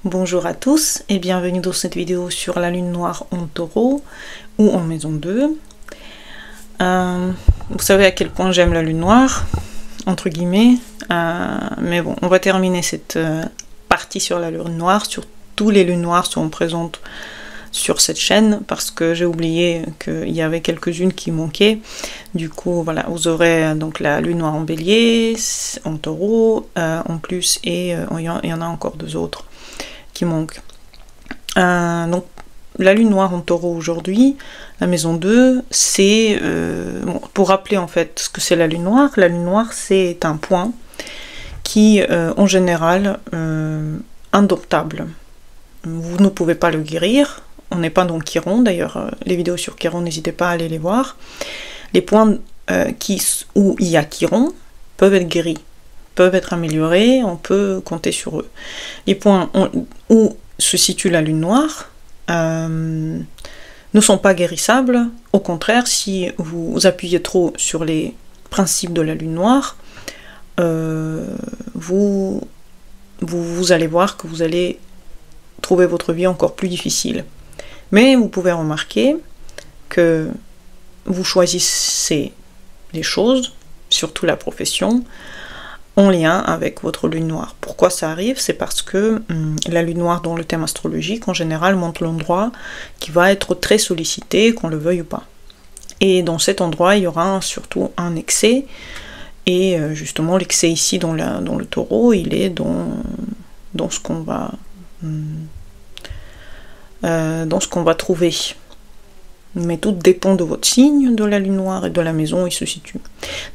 Bonjour à tous et bienvenue dans cette vidéo sur la lune noire en taureau ou en maison 2. Vous savez à quel point j'aime la lune noire, entre guillemets, mais bon, on va terminer cette partie sur la lune noire. Sur tous les lunes noires sont présentes sur cette chaîne parce que j'ai oublié qu'il y avait quelques-unes qui manquaient. Du coup, voilà, vous aurez donc la lune noire en bélier, en taureau, en plus, et il y en a encore deux autres qui manquent. Donc la lune noire en taureau aujourd'hui, la maison 2, c'est bon, pour rappeler en fait ce que c'est la lune noire c'est un point qui en général indomptable. Vous ne pouvez pas le guérir, on n'est pas dans Chiron, d'ailleurs les vidéos sur Chiron, n'hésitez pas à aller les voir. Les points où il y a Chiron peuvent être guéris, peuvent être améliorés, on peut compter sur eux. Les points où se situe la lune noire ne sont pas guérissables. Au contraire, si vous appuyez trop sur les principes de la lune noire, vous allez voir que vous allez trouver votre vie encore plus difficile. Mais vous pouvez remarquer que vous choisissez les choses, surtout la profession, en lien avec votre lune noire. Pourquoi ça arrive? C'est parce que la lune noire dans le thème astrologique, en général, montre l'endroit qui va être très sollicité, qu'on le veuille ou pas. Et dans cet endroit, il y aura surtout un excès, et justement l'excès ici dans le taureau, il est dans ce qu'on va trouver. Mais tout dépend de votre signe, de la lune noire et de la maison où il se situe.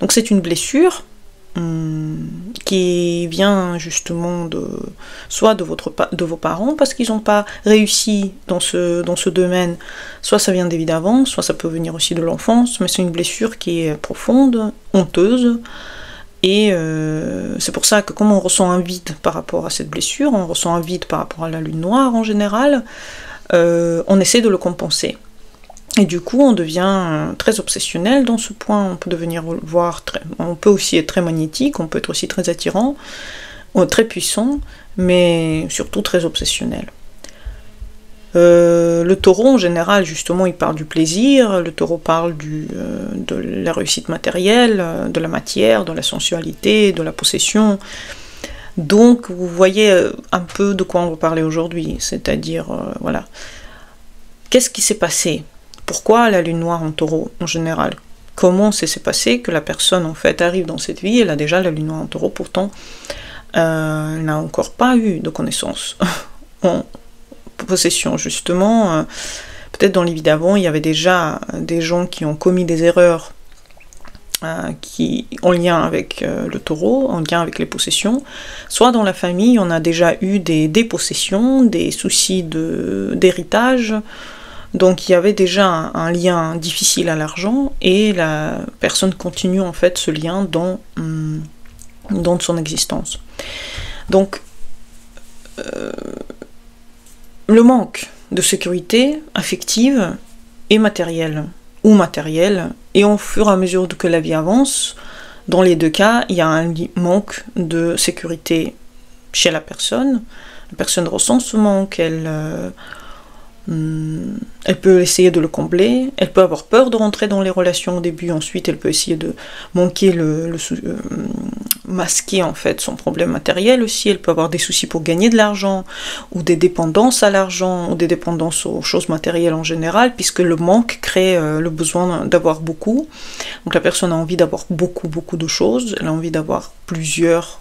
Donc c'est une blessure qui vient justement soit de vos parents parce qu'ils n'ont pas réussi dans ce domaine, soit ça vient des vies d'avant, soit ça peut venir aussi de l'enfance, mais c'est une blessure qui est profonde, honteuse, et c'est pour ça que comme on ressent un vide par rapport à cette blessure, on ressent un vide par rapport à la lune noire en général, on essaie de le compenser. Et du coup, on devient très obsessionnel dans ce point. On peut on peut aussi être très magnétique, on peut être aussi très attirant, très puissant, mais surtout très obsessionnel. Le taureau, en général, justement, il parle du plaisir, le taureau parle de la réussite matérielle, de la matière, de la sensualité, de la possession. Donc, vous voyez un peu de quoi on va parler aujourd'hui, c'est-à-dire, voilà. Qu'est-ce qui s'est passé ? Pourquoi la lune noire en taureau en général? Comment s'est passé que la personne en fait arrive dans cette vie, elle a déjà la lune noire en taureau, pourtant elle n'a encore pas eu de connaissance en possession justement. Peut-être dans les vies d'avant, il y avait déjà des gens qui ont commis des erreurs en lien avec le taureau, en lien avec les possessions. Soit dans la famille, on a déjà eu des dépossessions, des soucis d'héritage. Donc il y avait déjà un lien difficile à l'argent et la personne continue en fait ce lien dans son existence. Donc le manque de sécurité affective et matérielle, et au fur et à mesure que la vie avance, dans les deux cas, il y a un manque de sécurité chez la personne. La personne ressent ce manque, elle peut essayer de le combler, elle peut avoir peur de rentrer dans les relations au début, ensuite elle peut essayer de masquer en fait son problème matériel aussi, elle peut avoir des soucis pour gagner de l'argent, ou des dépendances à l'argent, ou des dépendances aux choses matérielles en général, puisque le manque crée le besoin d'avoir beaucoup. Donc la personne a envie d'avoir beaucoup de choses, elle a envie d'avoir plusieurs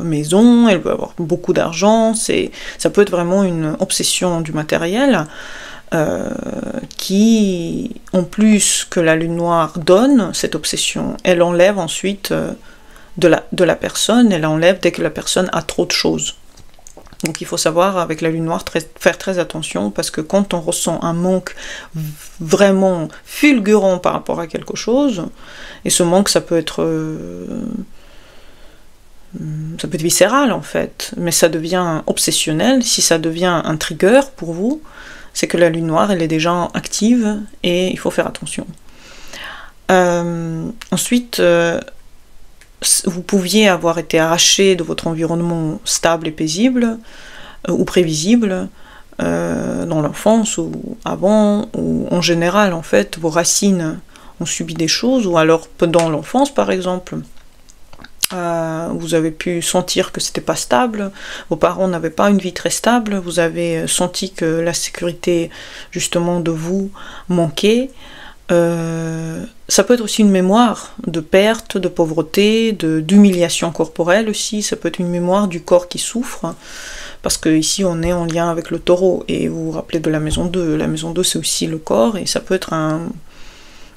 maisons, elle veut avoir beaucoup d'argent, ça peut être vraiment une obsession du matériel. Qui, en plus que la lune noire donne cette obsession, elle enlève ensuite de la personne, elle enlève dès que la personne a trop de choses. Donc il faut savoir avec la lune noire faire très attention, parce que quand on ressent un manque vraiment fulgurant par rapport à quelque chose, et ce manque ça peut être viscéral en fait, mais ça devient obsessionnel, si ça devient un trigger pour vous, c'est que la lune noire, elle est déjà active et il faut faire attention. Ensuite, vous pouviez avoir été arraché de votre environnement stable et paisible, ou prévisible dans l'enfance ou avant, ou en général en fait, vos racines ont subi des choses, ou alors pendant l'enfance par exemple, vous avez pu sentir que c'était pas stable, vos parents n'avaient pas une vie très stable, vous avez senti que la sécurité justement de vous manquait. Ça peut être aussi une mémoire de perte, de pauvreté, d'humiliation corporelle aussi, ça peut être une mémoire du corps qui souffre, parce que ici on est en lien avec le taureau, et vous vous rappelez de la maison 2, la maison 2 c'est aussi le corps, et ça peut être un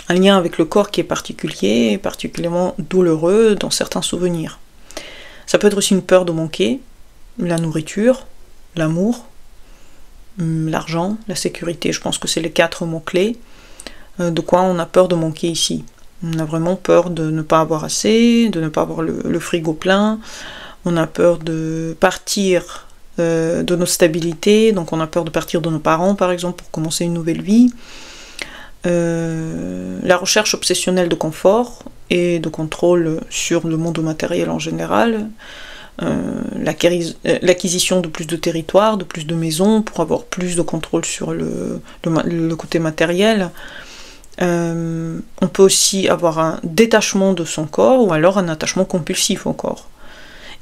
lien avec le corps qui est particulier, particulièrement douloureux dans certains souvenirs. Ça peut être aussi une peur de manquer, la nourriture, l'amour, l'argent, la sécurité, je pense que c'est les 4 mots-clés. De quoi on a peur de manquer ici. On a vraiment peur de ne pas avoir assez, de ne pas avoir le frigo plein, on a peur de partir de notre stabilité, donc on a peur de partir de nos parents par exemple pour commencer une nouvelle vie. La recherche obsessionnelle de confort et de contrôle sur le monde matériel en général, l'acquisition de plus de territoire, de plus de maisons pour avoir plus de contrôle sur le côté matériel. On peut aussi avoir un détachement de son corps ou alors un attachement compulsif au corps.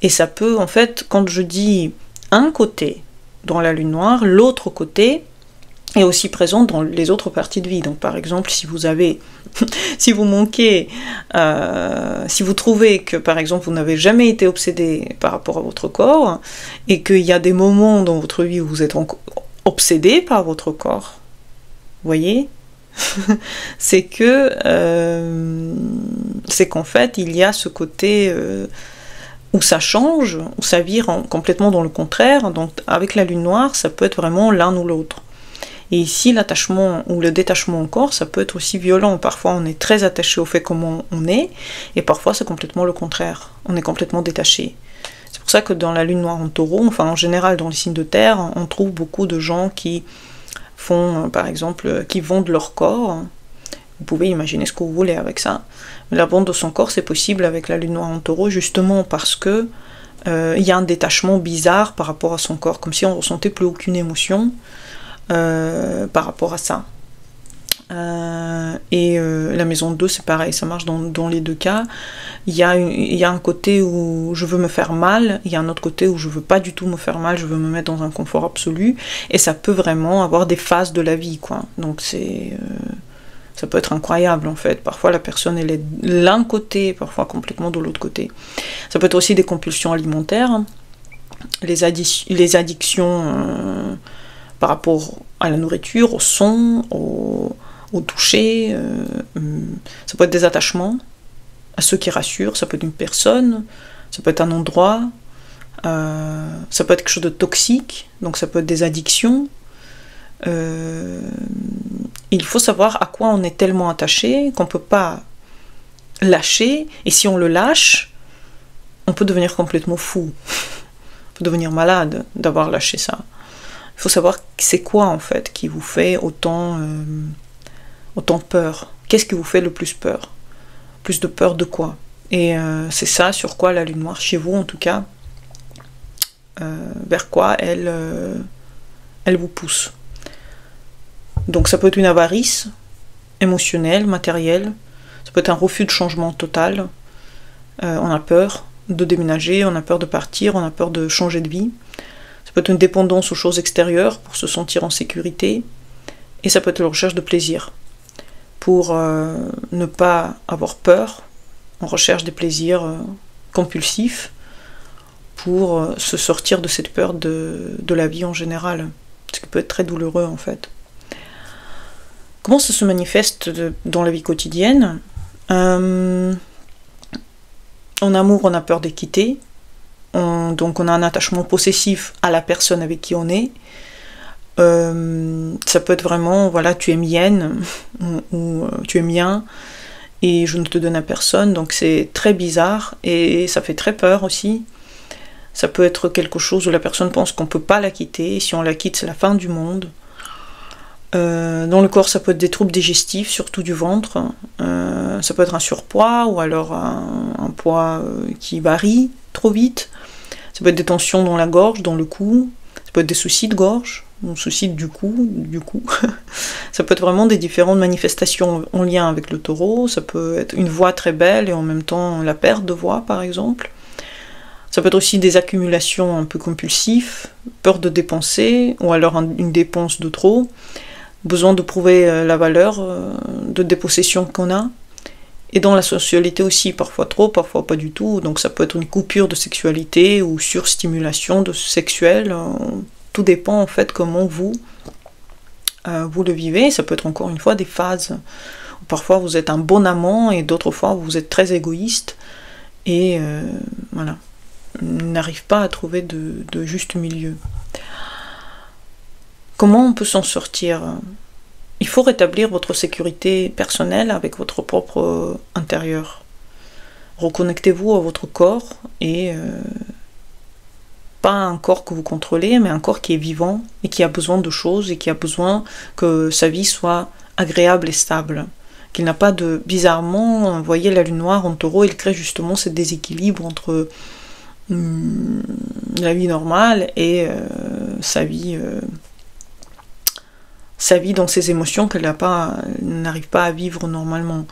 Et ça peut, en fait, quand je dis un côté dans la lune noire, l'autre côté est aussi présent dans les autres parties de vie. Donc par exemple, si vous avez, si vous manquez, si vous trouvez que par exemple vous n'avez jamais été obsédé par rapport à votre corps, et qu'il y a des moments dans votre vie où vous êtes obsédé par votre corps, vous voyez, c'est que c'est qu'en fait il y a ce côté où ça change, où ça vire complètement dans le contraire. Donc avec la lune noire ça peut être vraiment l'un ou l'autre. Et ici l'attachement ou le détachement au corps ça peut être aussi violent. Parfois on est très attaché au fait comment on est, et parfois c'est complètement le contraire, on est complètement détaché. C'est pour ça que dans la lune noire en taureau, enfin en général dans les signes de terre, on trouve beaucoup de gens qui font, par exemple, qui vendent leur corps. Vous pouvez imaginer ce que vous voulez avec ça. La vente de son corps, c'est possible avec la lune noire en taureau, justement parce que il y a un détachement bizarre par rapport à son corps, comme si on ne ressentait plus aucune émotion par rapport à ça. La maison 2, c'est pareil, ça marche dans les deux cas. Il y a un côté où je veux me faire mal, il y a un autre côté où je veux pas du tout me faire mal, je veux me mettre dans un confort absolu, et ça peut vraiment avoir des phases de la vie, quoi. Donc ça peut être incroyable en fait. Parfois la personne elle est de l'un côté, parfois complètement de l'autre côté. Ça peut être aussi des compulsions alimentaires, les addictions par rapport à la nourriture, au son, au toucher, ça peut être des attachements à ceux qui rassurent, ça peut être une personne, ça peut être un endroit, ça peut être quelque chose de toxique, donc ça peut être des addictions. Il faut savoir à quoi on est tellement attaché qu'on ne peut pas lâcher, et si on le lâche, on peut devenir complètement fou, on peut devenir malade d'avoir lâché ça. Il faut savoir c'est quoi en fait qui vous fait autant peur. Qu'est-ce qui vous fait le plus peur? Plus de peur de quoi? Et c'est ça sur quoi la lune noire, chez vous en tout cas, vers quoi elle vous pousse. Donc ça peut être une avarice émotionnelle, matérielle, ça peut être un refus de changement total, on a peur de déménager, on a peur de partir, on a peur de changer de vie, ça peut être une dépendance aux choses extérieures pour se sentir en sécurité, et ça peut être la recherche de plaisir. Pour ne pas avoir peur, on recherche des plaisirs compulsifs pour se sortir de cette peur de la vie en général, ce qui peut être très douloureux en fait. Comment ça se manifeste dans la vie quotidienne? En amour, on a peur de quitter, donc on a un attachement possessif à la personne avec qui on est. Ça peut être vraiment, voilà, tu es mienne, ou tu es mien, et je ne te donne à personne, donc c'est très bizarre, et ça fait très peur aussi. Ça peut être quelque chose où la personne pense qu'on ne peut pas la quitter, et si on la quitte, c'est la fin du monde. Dans le corps, ça peut être des troubles digestifs, surtout du ventre, ça peut être un surpoids, ou alors un poids qui varie trop vite, ça peut être des tensions dans la gorge, dans le cou, Ça peut être des soucis de gorge, ou soucis du cou. Ça peut être vraiment des différentes manifestations en lien avec le taureau. Ça peut être une voix très belle et en même temps la perte de voix, par exemple. Ça peut être aussi des accumulations un peu compulsives, peur de dépenser, ou alors une dépense de trop, besoin de prouver la valeur de dépossession qu'on a. Et dans la sexualité aussi, parfois trop, parfois pas du tout. Donc ça peut être une coupure de sexualité ou surstimulation de sexuelle. Tout dépend en fait comment vous le vivez. Ça peut être encore une fois des phases. Parfois vous êtes un bon amant et d'autres fois vous êtes très égoïste. Et voilà, n'arrive pas à trouver de juste milieu. Comment on peut s'en sortir ? Il faut rétablir votre sécurité personnelle avec votre propre intérieur. Reconnectez-vous à votre corps et pas un corps que vous contrôlez, mais un corps qui est vivant et qui a besoin de choses et qui a besoin que sa vie soit agréable et stable. Qu'il n'a pas de... Bizarrement, vous voyez, la lune noire en taureau, il crée justement ce déséquilibre entre la vie normale et sa vie dans ses émotions qu'elle n'arrive pas à vivre normalement.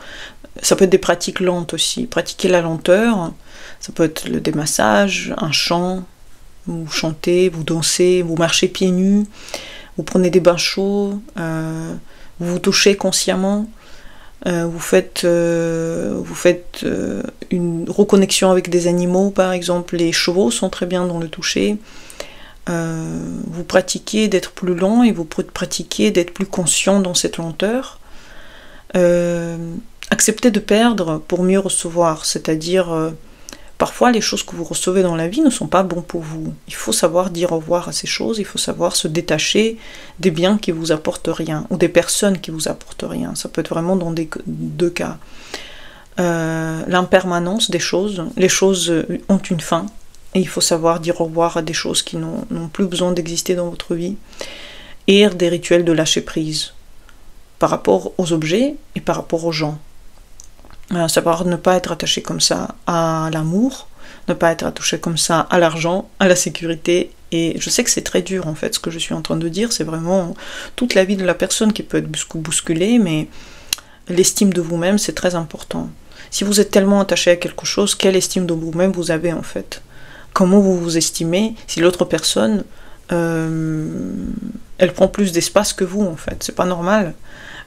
Ça peut être des pratiques lentes aussi. Pratiquer la lenteur, ça peut être des massages, un chant, vous chantez, vous dansez, vous marchez pieds nus, vous prenez des bains chauds, vous vous touchez consciemment, vous faites une reconnexion avec des animaux, par exemple. Les chevaux sont très bien dans le toucher. Vous pratiquez d'être plus lent et vous pratiquez d'être plus conscient dans cette lenteur. Acceptez de perdre pour mieux recevoir, c'est-à-dire parfois les choses que vous recevez dans la vie ne sont pas bonnes pour vous. Il faut savoir dire au revoir à ces choses, il faut savoir se détacher des biens qui vous apportent rien ou des personnes qui vous apportent rien. Ça peut être vraiment dans deux cas. L'impermanence des choses, les choses ont une fin. Et il faut savoir dire au revoir à des choses qui n'ont plus besoin d'exister dans votre vie. Et des rituels de lâcher prise par rapport aux objets et par rapport aux gens. Savoir ne pas être attaché comme ça à l'amour, ne pas être attaché comme ça à l'argent, à la sécurité. Et je sais que c'est très dur en fait, ce que je suis en train de dire, c'est vraiment toute la vie de la personne qui peut être bousculée, mais l'estime de vous-même c'est très important. Si vous êtes tellement attaché à quelque chose, quelle estime de vous-même vous avez en fait ? Comment vous vous estimez si l'autre personne, elle prend plus d'espace que vous en fait. C'est pas normal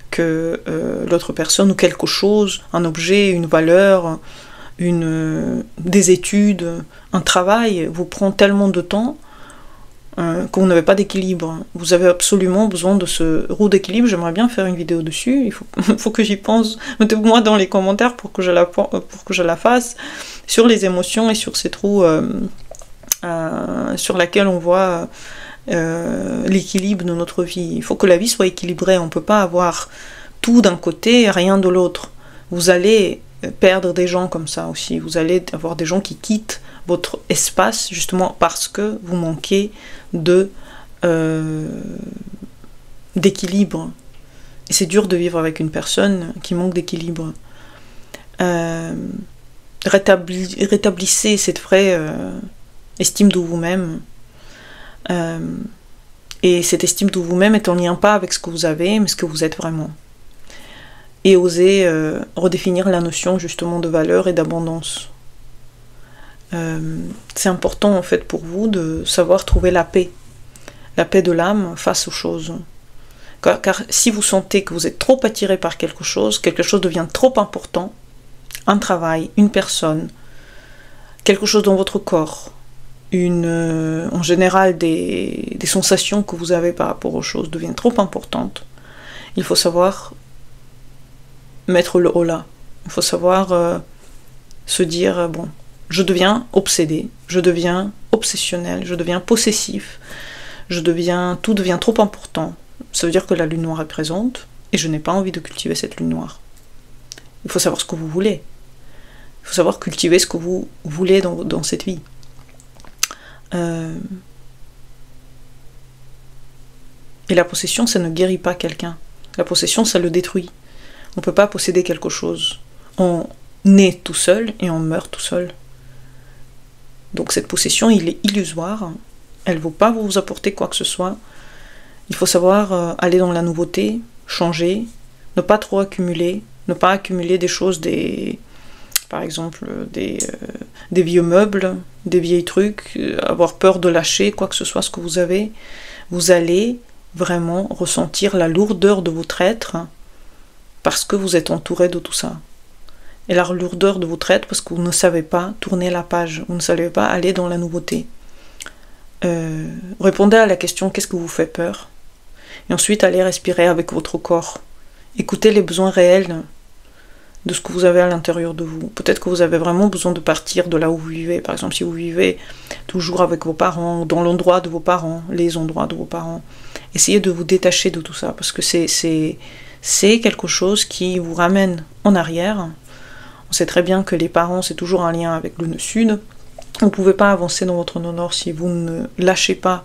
que l'autre personne ou quelque chose, un objet, une valeur, des études, un travail vous prend tellement de temps que vous n'avez pas d'équilibre. Vous avez absolument besoin de ce roue d'équilibre. J'aimerais bien faire une vidéo dessus. Il faut que j'y pense. Mettez-moi dans les commentaires pour que je la fasse sur les émotions et sur cette roue sur laquelle on voit l'équilibre de notre vie. Il faut que la vie soit équilibrée. On ne peut pas avoir tout d'un côté et rien de l'autre. Vous allez perdre des gens comme ça aussi. Vous allez avoir des gens qui quittent votre espace justement parce que vous manquez d'équilibre. Et c'est dur de vivre avec une personne qui manque d'équilibre. Rétablissez cette vraie estime de vous-même. Et cette estime de vous-même est en lien pas avec ce que vous avez, mais ce que vous êtes vraiment. Et osez redéfinir la notion justement de valeur et d'abondance. C'est important en fait pour vous de savoir trouver la paix de l'âme face aux choses. Car si vous sentez que vous êtes trop attiré par quelque chose devient trop important, un travail, une personne, quelque chose dans votre corps, en général des sensations que vous avez par rapport aux choses deviennent trop importantes, il faut savoir mettre le holà. Il faut savoir se dire, bon, je deviens obsédé, je deviens obsessionnel, je deviens possessif, tout devient trop important. Ça veut dire que la lune noire est présente et je n'ai pas envie de cultiver cette lune noire. Il faut savoir ce que vous voulez. Il faut savoir cultiver ce que vous voulez dans cette vie. Et la possession, ça ne guérit pas quelqu'un. La possession, ça le détruit. On ne peut pas posséder quelque chose. On naît tout seul et on meurt tout seul. Donc cette possession, il est illusoire. elle ne vaut pas vous apporter quoi que ce soit. Il faut savoir aller dans la nouveauté, changer, ne pas trop accumuler, ne pas accumuler des choses, par exemple des vieux meubles, des vieilles trucs, avoir peur de lâcher quoi que ce soit ce que vous avez. Vous allez vraiment ressentir la lourdeur de votre être parce que vous êtes entouré de tout ça. Et la lourdeur de votre être parce que vous ne savez pas tourner la page, vous ne savez pas aller dans la nouveauté. Répondez à la question qu'est-ce qui vous fait peur? Et ensuite allez respirer avec votre corps. Écoutez les besoins réels de ce que vous avez à l'intérieur de vous. Peut-être que vous avez vraiment besoin de partir de là où vous vivez. Par exemple, si vous vivez toujours avec vos parents, dans l'endroit de vos parents, les endroits de vos parents, essayez de vous détacher de tout ça, parce que c'est quelque chose qui vous ramène en arrière. On sait très bien que les parents, c'est toujours un lien avec le nœud sud. Vous ne pouvez pas avancer dans votre nœud nord si vous ne lâchez pas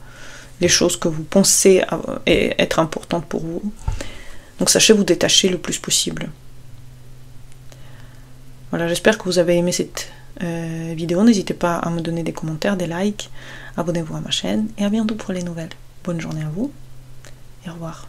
les choses que vous pensez être importantes pour vous. Donc sachez vous détacher le plus possible. Voilà, j'espère que vous avez aimé cette vidéo. N'hésitez pas à me donner des commentaires, des likes. Abonnez-vous à ma chaîne et à bientôt pour les nouvelles. Bonne journée à vous et au revoir.